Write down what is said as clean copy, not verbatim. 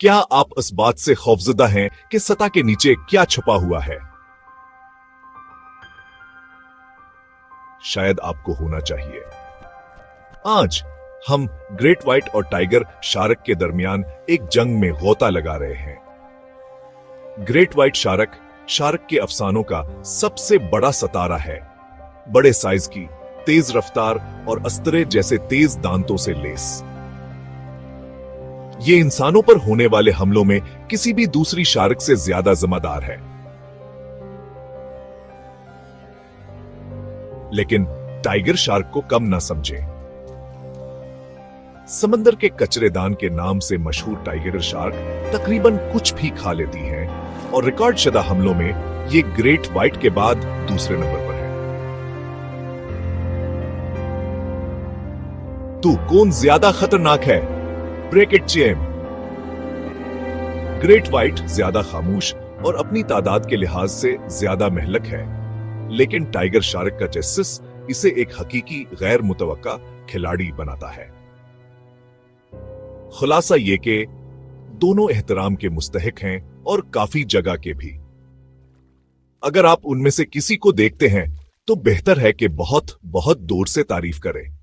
क्या आप इस बात से खौफजदा हैं कि सतह के नीचे क्या छुपा हुआ है? शायद आपको होना चाहिए। आज हम ग्रेट व्हाइट और टाइगर शार्क के दरमियान एक जंग में गोता लगा रहे हैं। ग्रेट व्हाइट शार्क शार्क के अफसानों का सबसे बड़ा सतारा है। बड़े साइज की, तेज रफ्तार और अस्त्रे जैसे तेज दांतों से लेस। ये इंसानों पर होने वाले हमलों में किसी भी दूसरी शार्क से ज्यादा जिम्मेदार है। लेकिन टाइगर शार्क को कम ना समझे। समंदर के कचरेदान के नाम से मशहूर टाइगर शार्क तकरीबन कुछ भी खा लेती है और रिकॉर्डशुदा हमलों में ये ग्रेट व्हाइट के बाद दूसरे नंबर पर है। तो कौन ज्यादा खतरनाक है? ब्रेक इट चेम। ग्रेट व्हाइट ज्यादा खामोश और अपनी तादाद के लिहाज से ज्यादा महलक है, लेकिन टाइगर शार्क का जस्टिस इसे एक हकीकी गैर मुतवक्का खिलाड़ी बनाता है। खुलासा यह कि दोनों एहतराम के मुस्तहिक हैं और काफी जगह के भी। अगर आप उनमें से किसी को देखते हैं तो बेहतर है कि बहुत बहुत दूर से तारीफ करें।